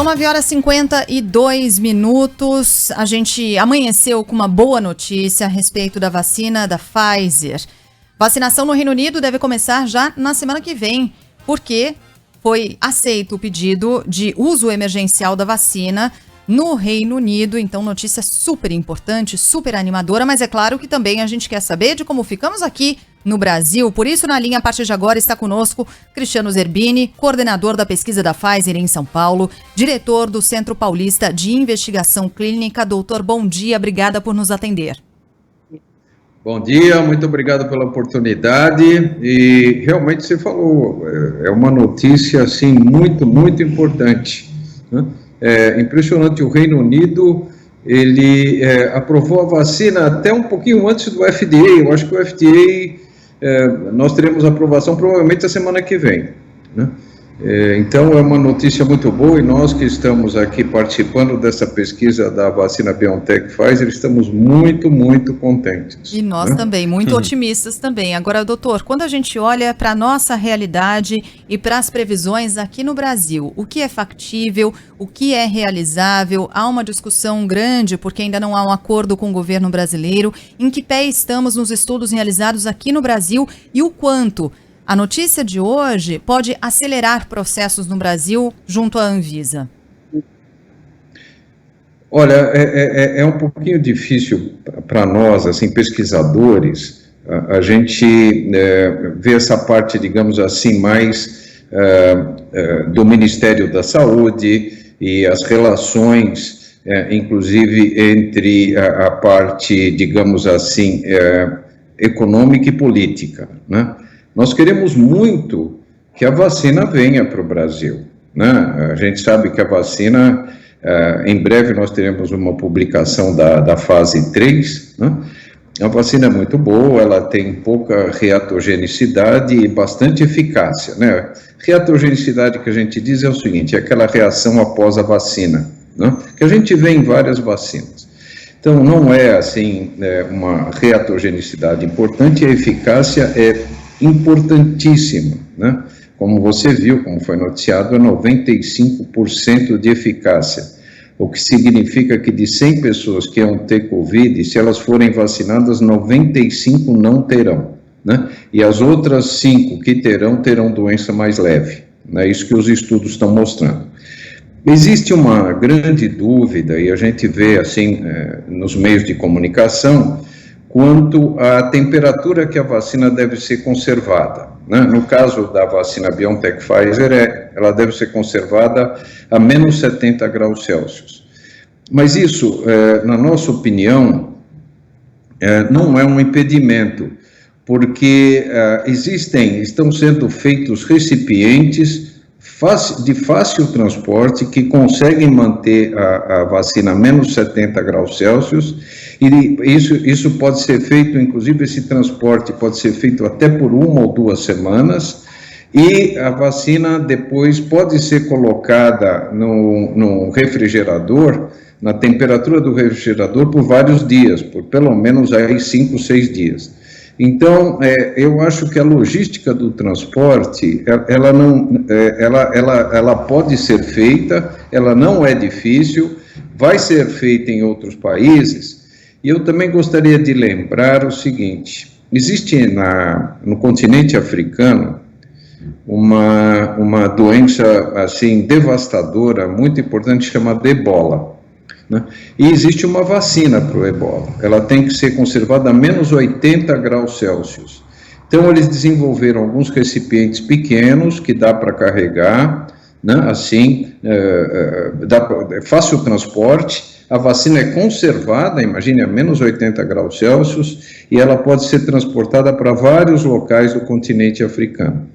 São 9h52. A gente amanheceu com uma boa notícia a respeito da vacina da Pfizer. Vacinação no Reino Unido deve começar já na semana que vem, porque foi aceito o pedido de uso emergencial da vacina no Reino Unido. Então, notícia super importante, super animadora, mas é claro que também a gente quer saber de como ficamos aqui no Brasil. Por isso, na linha, a partir de agora, está conosco Cristiano Zerbini, coordenador da pesquisa da Pfizer em São Paulo, diretor do Centro Paulista de Investigação Clínica. Doutor, bom dia, obrigada por nos atender. Bom dia, muito obrigado pela oportunidade. E realmente você falou, é uma notícia assim muito importante, né? É impressionante, o Reino Unido, ele aprovou a vacina até um pouquinho antes do FDA. Eu acho que o FDA, nós teremos aprovação provavelmente a semana que vem, né? Então é uma notícia muito boa, e nós que estamos aqui participando dessa pesquisa da vacina BioNTech Pfizer, estamos muito contentes. E nós, né, também, muito otimistas também. Agora, doutor, quando a gente olha para a nossa realidade e para as previsões aqui no Brasil, o que é factível, o que é realizável? Há uma discussão grande, porque ainda não há um acordo com o governo brasileiro. Em que pé estamos nos estudos realizados aqui no Brasil e o quanto a notícia de hoje pode acelerar processos no Brasil junto à Anvisa? Olha, é um pouquinho difícil para nós, assim, pesquisadores, a gente ver essa parte, digamos assim, mais do Ministério da Saúde e as relações, inclusive, entre a parte, digamos assim, econômica e política, né? Nós queremos muito que a vacina venha para o Brasil, né? A gente sabe que a vacina, em breve nós teremos uma publicação da fase 3, né? A vacina é muito boa, ela tem pouca reatogenicidade e bastante eficácia, né? Reatogenicidade que a gente diz é o seguinte, é aquela reação após a vacina, né, que a gente vê em várias vacinas. Então, não é, assim, uma reatogenicidade importante, a eficácia é importantíssima, né? Como você viu, como foi noticiado, é 95% de eficácia, o que significa que de 100 pessoas que iam ter Covid, se elas forem vacinadas, 95 não terão, né? E as outras 5 que terão doença mais leve, né? Isso que os estudos estão mostrando. Existe uma grande dúvida, e a gente vê assim nos meios de comunicação, quanto à temperatura que a vacina deve ser conservada, né? No caso da vacina BioNTech Pfizer, ela deve ser conservada a menos 70 graus Celsius. Mas isso, na nossa opinião, não é um impedimento, porque estão sendo feitos recipientes de fácil transporte que conseguem manter a vacina a menos 70 graus Celsius, e isso pode ser feito, inclusive esse transporte pode ser feito até por 1 ou 2 semanas, e a vacina depois pode ser colocada no refrigerador, na temperatura do refrigerador por vários dias, por pelo menos aí 5, 6 dias. Então, eu acho que a logística do transporte, ela pode ser feita, ela não é difícil, vai ser feita em outros países, e eu também gostaria de lembrar o seguinte, existe no continente africano uma doença, assim, devastadora, muito importante, chamada Ebola, né? E existe uma vacina para o Ebola, ela tem que ser conservada a menos 80 graus Celsius. Então, eles desenvolveram alguns recipientes pequenos que dá para carregar, né? Assim, fácil transporte, a vacina é conservada, imagine, a menos 80 graus Celsius, e ela pode ser transportada para vários locais do continente africano.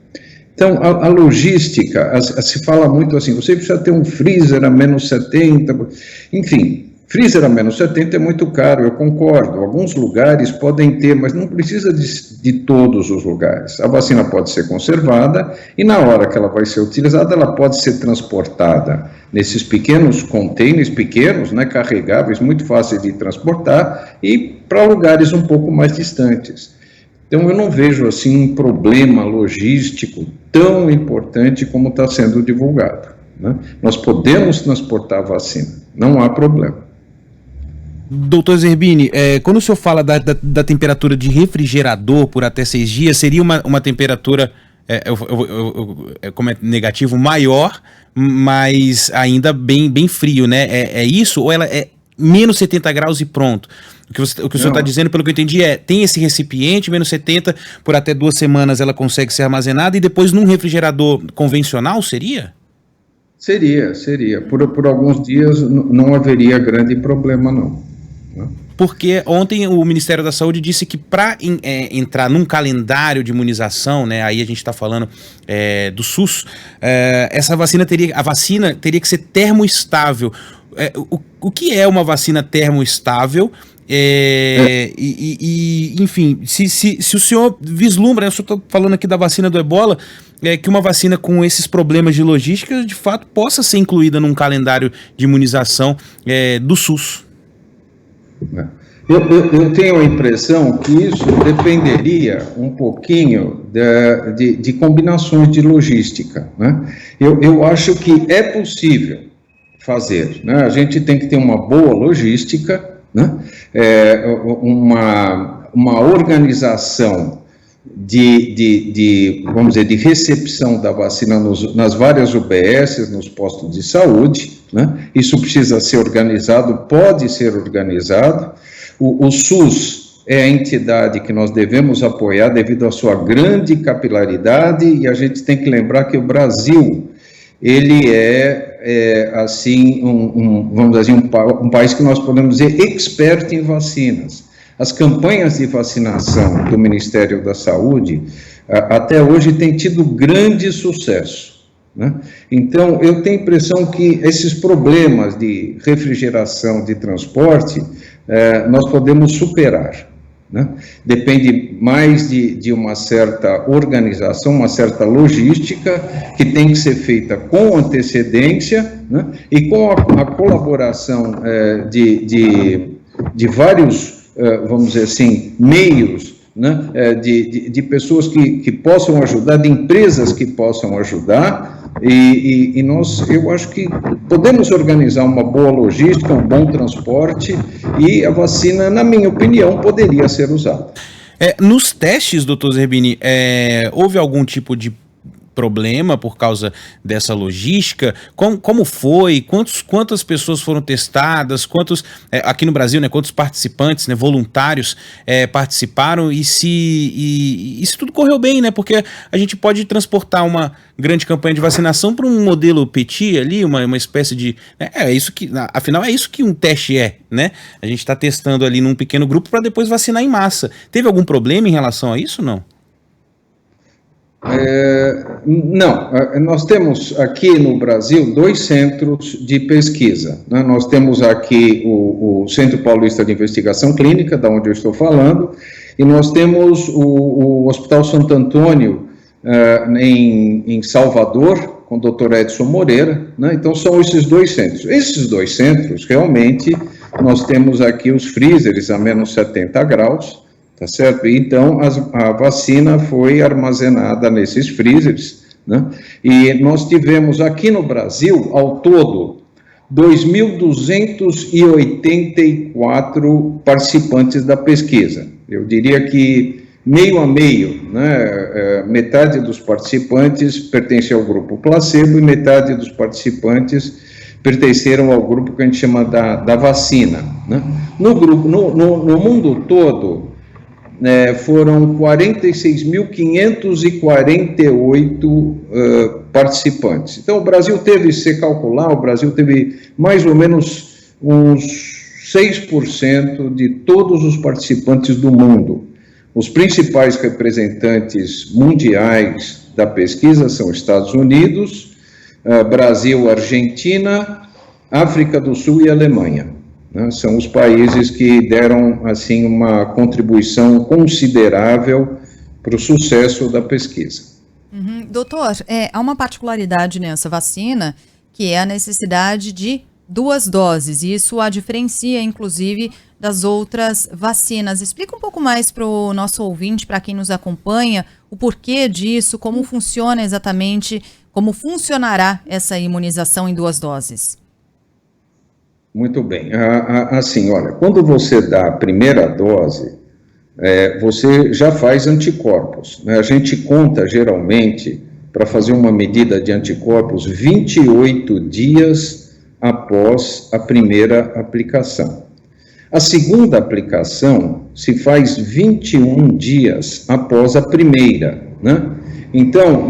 Então, a logística, se fala muito assim, você precisa ter um freezer a menos 70, enfim, freezer a menos 70 é muito caro, eu concordo, alguns lugares podem ter, mas não precisa de todos os lugares. A vacina pode ser conservada e na hora que ela vai ser utilizada, ela pode ser transportada nesses pequenos containers, pequenos, né, carregáveis, muito fáceis de transportar, e para lugares um pouco mais distantes. Então, eu não vejo, assim, um problema logístico tão importante como está sendo divulgado. né? Nós podemos transportar vacina, não há problema. Doutor Zerbini, quando o senhor fala da temperatura de refrigerador por até 6 dias, seria uma temperatura, como é negativo, maior, mas ainda bem frio, né? É isso? Ou ela é menos 70 graus e pronto? O que o senhor está dizendo, pelo que eu entendi, tem esse recipiente, menos 70, por até 2 semanas ela consegue ser armazenada e depois num refrigerador convencional, seria? Seria. Por alguns dias não haveria grande problema, não. Porque ontem o Ministério da Saúde disse que para entrar num calendário de imunização, né, aí a gente está falando do SUS, a vacina teria que ser termoestável. O que é uma vacina termoestável? Enfim, se o senhor vislumbra, eu só estou falando aqui da vacina do Ebola, que uma vacina com esses problemas de logística, de fato, possa ser incluída num calendário de imunização do SUS. Eu tenho a impressão que isso dependeria um pouquinho de combinações de logística, né? Eu acho que é possível fazer, né? A gente tem que ter uma boa logística, né? Uma organização vamos dizer, de recepção da vacina nas várias UBSs, nos postos de saúde, né? Isso precisa ser organizado, pode ser organizado. O SUS é a entidade que nós devemos apoiar devido à sua grande capilaridade, e a gente tem que lembrar que o Brasil, ele assim, vamos dizer, um país que nós podemos dizer expert em vacinas. As campanhas de vacinação do Ministério da Saúde, até hoje, têm tido grande sucesso, né? Então, eu tenho a impressão que esses problemas de refrigeração, de transporte, nós podemos superar, né? Depende mais de uma certa organização, uma certa logística, que tem que ser feita com antecedência, né? E com a colaboração de vários, vamos dizer assim, meios, né, de pessoas que possam ajudar, de empresas que possam ajudar, e eu acho que podemos organizar uma boa logística, um bom transporte, e a vacina, na minha opinião, poderia ser usada. Nos testes, doutor Zerbini, houve algum tipo de problema por causa dessa logística? Como foi? Quantas pessoas foram testadas? Aqui no Brasil, né, quantos participantes, né, voluntários participaram? E se tudo correu bem, né? Porque a gente pode transportar uma grande campanha de vacinação para um modelo petit ali, uma espécie de... afinal, é isso que um teste né? A gente está testando ali num pequeno grupo para depois vacinar em massa. Teve algum problema em relação a isso, não? Não, nós temos aqui no Brasil 2 centros de pesquisa, né? Nós temos aqui o Centro Paulista de Investigação Clínica, da onde eu estou falando, e nós temos o Hospital Santo Antônio, em Salvador, com o Dr. Edson Moreira, né? Então são esses 2 centros. Esses 2 centros, realmente, nós temos aqui os freezers a menos 70 graus, tá certo? Então, a vacina foi armazenada nesses freezers, né? E nós tivemos aqui no Brasil, ao todo, 2.284 participantes da pesquisa. Eu diria que meio a meio, né? Metade dos participantes pertenceu ao grupo placebo e metade dos participantes pertenceram ao grupo que a gente chama da vacina, né? No mundo todo, foram 46.548 participantes. Então, o Brasil teve, se calcular, o Brasil teve mais ou menos uns 6% de todos os participantes do mundo. Os principais representantes mundiais da pesquisa são Estados Unidos, Brasil, Argentina, África do Sul e Alemanha. Né, são os países que deram, assim, uma contribuição considerável para o sucesso da pesquisa. Doutor, há uma particularidade nessa vacina, que é a necessidade de 2 doses, e isso a diferencia, inclusive, das outras vacinas. Explica um pouco mais para o nosso ouvinte, para quem nos acompanha, o porquê disso, como funciona exatamente, Como funcionará essa imunização em 2 doses? Muito bem. Assim, olha, quando você dá a primeira dose, você já faz anticorpos, né? A gente conta, geralmente, para fazer uma medida de anticorpos, 28 dias após a primeira aplicação. A segunda aplicação se faz 21 dias após a primeira, né? Então,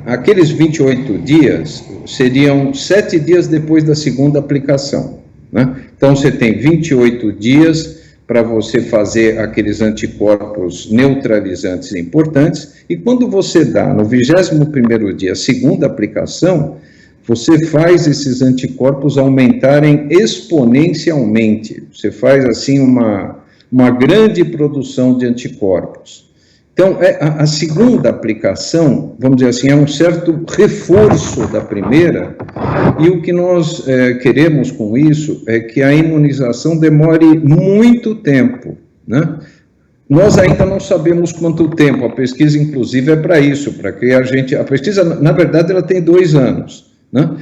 aqueles 28 dias seriam 7 dias depois da segunda aplicação, né? Então, você tem 28 dias para você fazer aqueles anticorpos neutralizantes importantes, e quando você dá no 21º dia a segunda aplicação, você faz esses anticorpos aumentarem exponencialmente. Você faz, assim, uma grande produção de anticorpos. Então, a segunda aplicação, vamos dizer assim, é um certo reforço da primeira, e o que nós queremos com isso é que a imunização demore muito tempo, né? Nós ainda não sabemos quanto tempo, a pesquisa, inclusive, é para isso, para que a pesquisa, na verdade, ela tem 2 anos, né?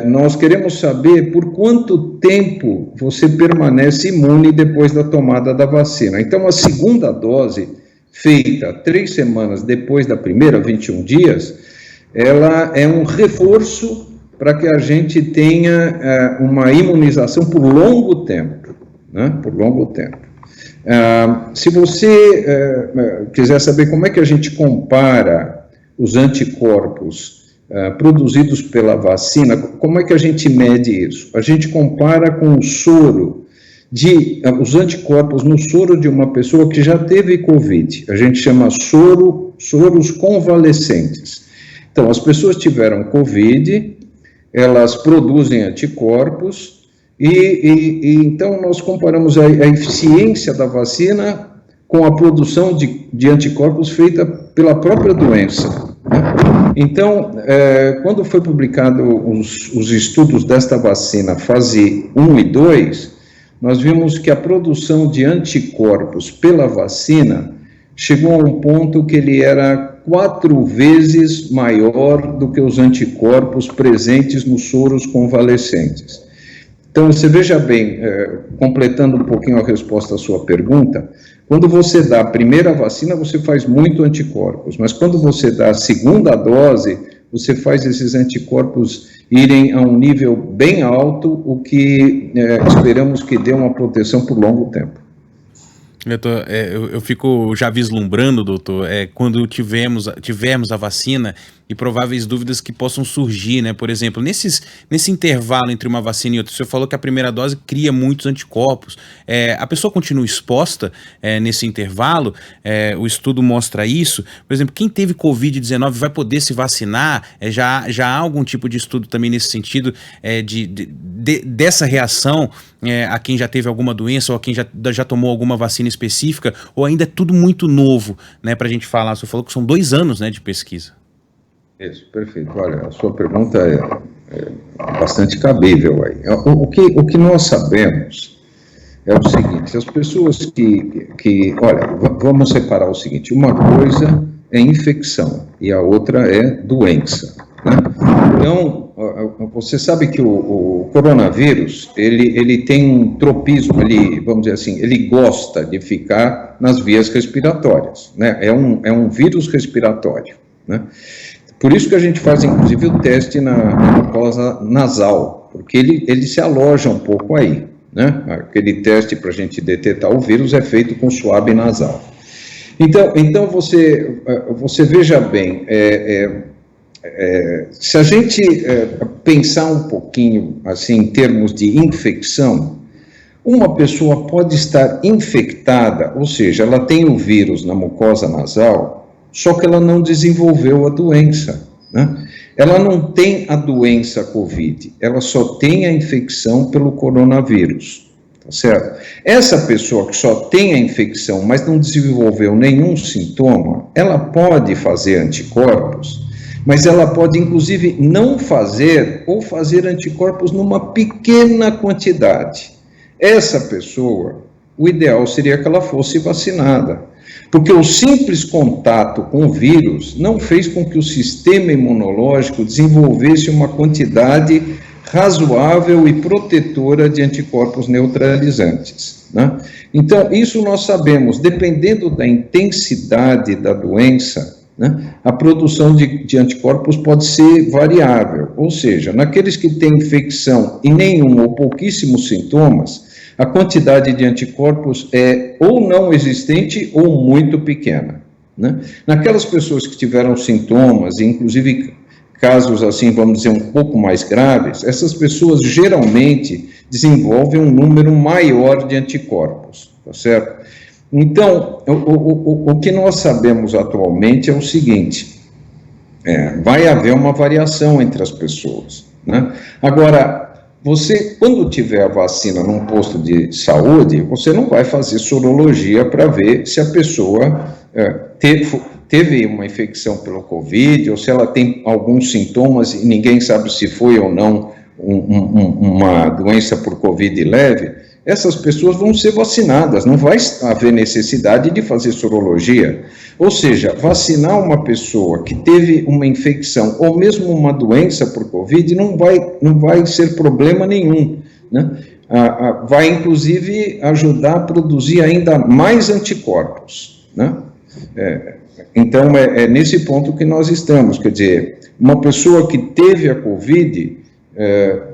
Nós queremos saber por quanto tempo você permanece imune depois da tomada da vacina. Então, a segunda dose, feita 3 semanas depois da primeira, 21 dias, ela é um reforço para que a gente tenha uma imunização por longo tempo, né? Por longo tempo. Se você quiser saber como é que a gente compara os anticorpos produzidos pela vacina, como é que a gente mede isso? A gente compara com o soro, os anticorpos no soro de uma pessoa que já teve Covid. A gente chama soros convalescentes. Então, as pessoas tiveram Covid, elas produzem anticorpos, e então nós comparamos a eficiência da vacina com a produção de anticorpos feita pela própria doença, né? Então, quando foi publicado os estudos desta vacina, fase 1 e 2, nós vimos que a produção de anticorpos pela vacina chegou a um ponto que ele era 4 vezes maior do que os anticorpos presentes nos soros convalescentes. Então, você veja bem, completando um pouquinho a resposta à sua pergunta, quando você dá a primeira vacina, você faz muito anticorpos, mas quando você dá a segunda dose, você faz esses anticorpos irem a um nível bem alto, o que esperamos que dê uma proteção por longo tempo. Eu fico já vislumbrando, doutor, quando tivermos a vacina e prováveis dúvidas que possam surgir, né? Por exemplo, nesse intervalo entre uma vacina e outra, o senhor falou que a primeira dose cria muitos anticorpos. A pessoa continua exposta nesse intervalo? O estudo mostra isso. Por exemplo, quem teve Covid-19 vai poder se vacinar? Já há algum tipo de estudo também nesse sentido dessa reação a quem já teve alguma doença ou a quem já tomou alguma vacina específica? Ou ainda é tudo muito novo, né, para a gente falar? O senhor falou que são 2 anos, né, de pesquisa. Isso, perfeito. Olha, a sua pergunta é bastante cabível aí. O que nós sabemos é o seguinte: as pessoas olha, vamos separar o seguinte: uma coisa é infecção e a outra é doença, né? Então, você sabe que o coronavírus, ele tem um tropismo, vamos dizer assim, ele gosta de ficar nas vias respiratórias, né? É um vírus respiratório, né? Por isso que a gente faz, inclusive, o teste na mucosa nasal, porque ele se aloja um pouco aí, né? Aquele teste para a gente detectar o vírus é feito com suave nasal. Então você veja bem, se a gente pensar um pouquinho, assim, em termos de infecção, uma pessoa pode estar infectada, ou seja, ela tem o vírus na mucosa nasal, só que ela não desenvolveu a doença, né? Ela não tem a doença Covid, ela só tem a infecção pelo coronavírus, tá certo? Essa pessoa que só tem a infecção, mas não desenvolveu nenhum sintoma, ela pode fazer anticorpos, mas ela pode, inclusive, não fazer ou fazer anticorpos numa pequena quantidade. Essa pessoa, o ideal seria que ela fosse vacinada. Porque o simples contato com o vírus não fez com que o sistema imunológico desenvolvesse uma quantidade razoável e protetora de anticorpos neutralizantes, né? Então, isso nós sabemos, dependendo da intensidade da doença, né, a produção de anticorpos pode ser variável, ou seja, naqueles que têm infecção e nenhum ou pouquíssimos sintomas, a quantidade de anticorpos é ou não existente ou muito pequena, né? Naquelas pessoas que tiveram sintomas, inclusive casos assim, vamos dizer, um pouco mais graves, essas pessoas geralmente desenvolvem um número maior de anticorpos, tá certo? Então, o que nós sabemos atualmente é o seguinte, vai haver uma variação entre as pessoas, né? Agora, você, quando tiver a vacina num posto de saúde, você não vai fazer sorologia para ver se a pessoa teve uma infecção pelo Covid, ou se ela tem alguns sintomas e ninguém sabe se foi ou não uma doença por Covid leve. Essas pessoas vão ser vacinadas, não vai haver necessidade de fazer sorologia. Ou seja, vacinar uma pessoa que teve uma infecção ou mesmo uma doença por Covid não vai ser problema nenhum, né? Vai, inclusive, ajudar a produzir ainda mais anticorpos, né? Então, é nesse ponto que nós estamos, quer dizer, uma pessoa que teve a Covid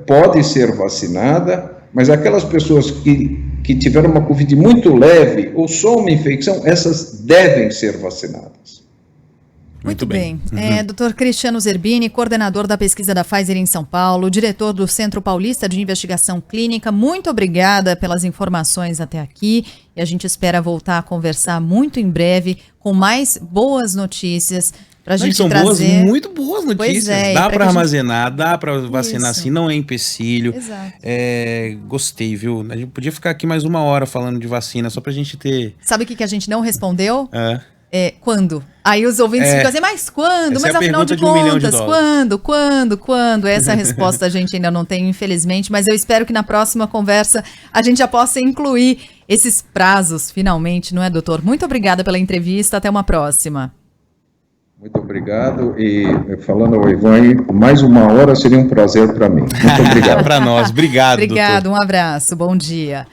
pode ser vacinada, mas aquelas pessoas que tiveram uma Covid muito leve ou só uma infecção, essas devem ser vacinadas. Muito bem. Dr. Cristiano Zerbini, coordenador da pesquisa da Pfizer em São Paulo, diretor do Centro Paulista de Investigação Clínica, muito obrigada pelas informações até aqui e a gente espera voltar a conversar muito em breve com mais boas notícias para a gente são trazer. Muito boas notícias. Dá para armazenar, dá para vacinar assim, não é empecilho. Exato. Gostei, viu? A gente podia ficar aqui mais 1 hora falando de vacina, só pra gente ter... Sabe o que a gente não respondeu? Quando? Aí os ouvintes ficam assim, mas quando? Essa mas afinal de contas, quando? Essa resposta a gente ainda não tem, infelizmente, mas eu espero que na próxima conversa a gente já possa incluir esses prazos, finalmente, não é, doutor? Muito obrigada pela entrevista, até uma próxima. Muito obrigado, e falando ao Ivan, mais 1 hora seria um prazer para mim. Muito obrigado. Para nós, obrigado, Obrigado, doutor. um abraço, bom dia.